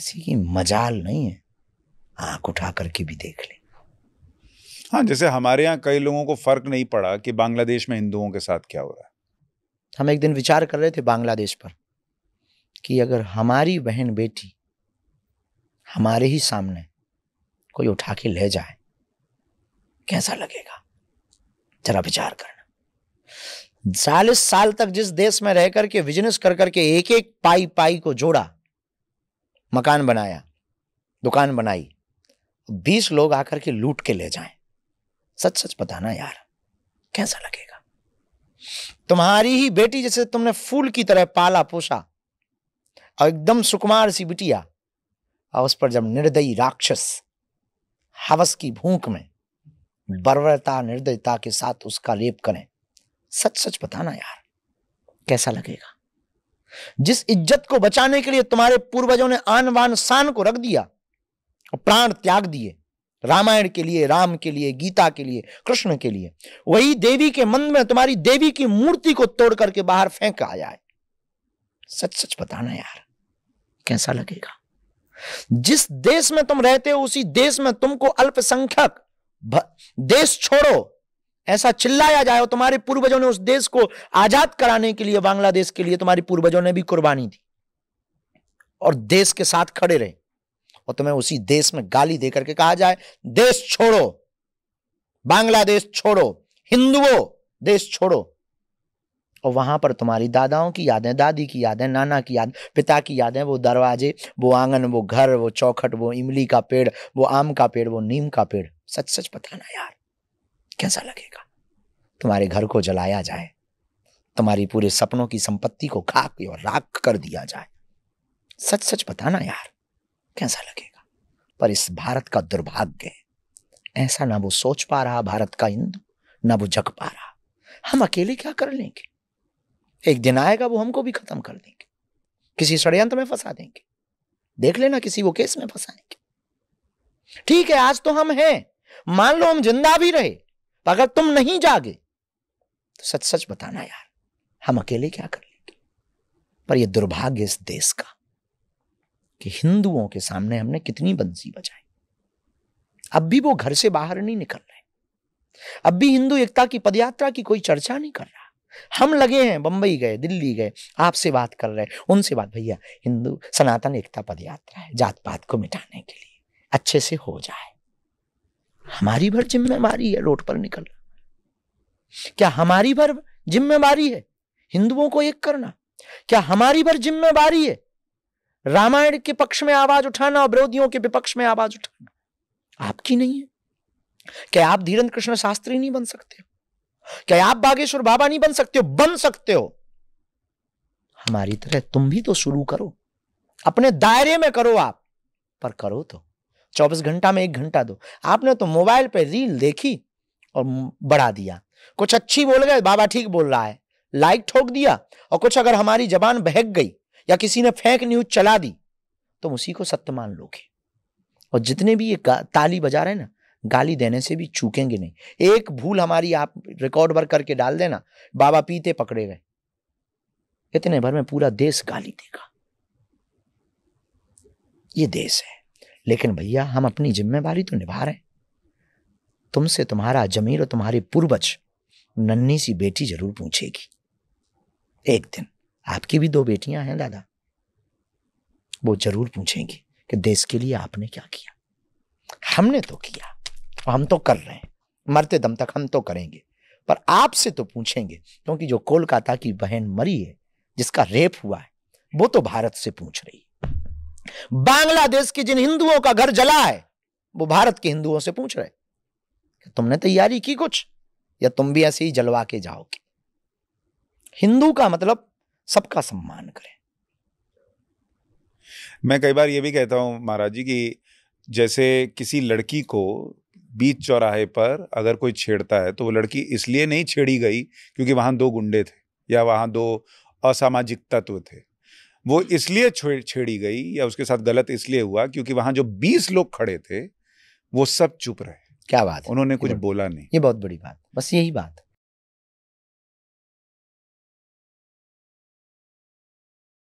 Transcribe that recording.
किसी की मजाल नहीं है, आंख उठा करके भी देख ले। हाँ, जैसे हमारे यहाँ कई लोगों को फर्क नहीं पड़ा कि बांग्लादेश में हिंदुओं के साथ क्या हो रहा है। हम एक दिन विचार कर रहे थे बांग्लादेश पर कि अगर हमारी बहन बेटी हमारे ही सामने कोई उठा के ले जाए कैसा लगेगा, जरा विचार करना। 40 साल तक जिस देश में रह करके बिजनेस कर करके एक एक पाई पाई को जोड़ा, मकान बनाया, दुकान बनाई, 20 लोग आकर के लूट के ले जाएं, सच सच बताना यार कैसा लगेगा। तुम्हारी ही बेटी जिसे तुमने फूल की तरह पाला पोसा और एकदम सुकुमार सी बिटिया, और उस पर जब निर्दयी राक्षस हवस की भूख में बर्बरता निर्दयता के साथ उसका लेप करें, सच सच बताना यार कैसा लगेगा। जिस इज्जत को बचाने के लिए तुम्हारे पूर्वजों ने आन बान शान को रख दिया और प्राण त्याग दिए, रामायण के लिए, राम के लिए, गीता के लिए, कृष्ण के लिए, वही देवी के मन में तुम्हारी देवी की मूर्ति को तोड़ करके बाहर फेंका जाए, सच सच बताना यार कैसा लगेगा। जिस देश में तुम रहते हो उसी देश में तुमको अल्पसंख्यक देश छोड़ो ऐसा चिल्लाया जाए, और तुम्हारे पूर्वजों ने उस देश को आजाद कराने के लिए, बांग्लादेश के लिए तुम्हारे पूर्वजों ने भी कुर्बानी दी और देश के साथ खड़े रहे, और तुम्हें उसी देश में गाली देकर के कहा जाए देश छोड़ो, बांग्लादेश छोड़ो, हिंदुओं देश छोड़ो, और वहां पर तुम्हारी दादाओं की यादें, दादी की यादें, नाना की याद, पिता की यादें, वो दरवाजे, वो आंगन, वो घर, वो चौखट, वो इमली का पेड़, वो आम का पेड़, वो नीम का पेड़, सच सच बताना यार कैसा लगेगा। तुम्हारे घर को जलाया जाए, तुम्हारी पूरे सपनों की संपत्ति को खाक और राख कर दिया जाए, सच सच बताना यार कैसा लगेगा। पर इस भारत का दुर्भाग्य है, ऐसा ना वो सोच पा रहा भारत का हिंदू, ना वो जग पा रहा। हम अकेले क्या कर लेंगे, एक दिन आएगा वो हमको भी खत्म कर देंगे, किसी षड्यंत्र में फंसा देंगे, देख लेना किसी वो केस में फंसाएंगे। ठीक है आज तो हम हैं, मान लो हम जिंदा भी रहे, पर अगर तुम नहीं जागे तो सच सच बताना यार हम अकेले क्या कर लेंगे। पर यह दुर्भाग्य इस देश का कि हिंदुओं के सामने हमने कितनी बंसी बजाई, अब भी वो घर से बाहर नहीं निकल रहे, अब भी हिंदू एकता की पदयात्रा की कोई चर्चा नहीं कर रहा। हम लगे हैं, बंबई गए, दिल्ली गए, आपसे बात कर रहे हैं, उनसे बात, भैया हिंदू सनातन एकता पदयात्रा है, जात पात को मिटाने के लिए, अच्छे से हो जाए। हमारी भर जिम्मेवारी है रोड पर निकलना, क्या हमारी भर जिम्मेवारी है हिंदुओं को एक करना, क्या हमारी भर जिम्मेवारी है रामायण के पक्ष में आवाज उठाना और विरोधियों के विपक्ष में आवाज उठाना? आपकी नहीं है क्या? आप धीरेन्द्र कृष्ण शास्त्री नहीं बन सकते हो क्या? आप बागेश्वर बाबा नहीं बन सकते हो? बन सकते हो, हमारी तरह तुम भी तो शुरू करो, अपने दायरे में करो आप, पर करो तो 24 घंटा में 1 घंटा दो। आपने तो मोबाइल पे रील देखी और बढ़ा दिया, कुछ अच्छी बोल गए, बाबा ठीक बोल रहा है, लाइक ठोक दिया, और कुछ अगर हमारी जबान बहक गई या किसी ने फेक न्यूज चला दी तो उसी को सत्य मान लोगे। और जितने भी ये ताली बजा रहे हैं ना, गाली देने से भी चूकेंगे नहीं। एक भूल हमारी आप रिकॉर्ड वर्क करके डाल देना, बाबा पीते पकड़े गए, इतने भर में पूरा देश गाली देगा। ये देश है, लेकिन भैया हम अपनी जिम्मेवारी तो निभा रहे हैं। तुमसे तुम्हारा जमीर और तुम्हारे पूर्वज नन्ही सी बेटी जरूर पूछेगी एक दिन, आपकी भी 2 बेटियां हैं दादा, वो जरूर पूछेंगी कि देश के लिए आपने क्या किया। हमने तो किया, हम तो कर रहे हैं, मरते दम तक हम तो करेंगे, पर आपसे तो पूछेंगे, क्योंकि जो कोलकाता की बहन मरी है, जिसका रेप हुआ है, वो तो भारत से पूछ रही है। बांग्लादेश के जिन हिंदुओं का घर जला है, वो भारत के हिंदुओं से पूछ रहे तुमने तैयारी की कुछ, या तुम भी ऐसे ही जलवा के जाओगे। हिंदू का मतलब सबका सम्मान करें। मैं कई बार ये भी कहता हूं महाराज जी कि जैसे किसी लड़की को बीच चौराहे पर अगर कोई छेड़ता है तो वो लड़की इसलिए नहीं छेड़ी गई क्योंकि वहां 2 गुंडे थे या वहां 2 असामाजिक तत्व थे, वो इसलिए छेड़ी गई या उसके साथ गलत इसलिए हुआ क्योंकि वहां जो 20 लोग खड़े थे वो सब चुप रहे। क्या बात है, उन्होंने कुछ बोला नहीं। ये बहुत बड़ी बात, बस यही बात।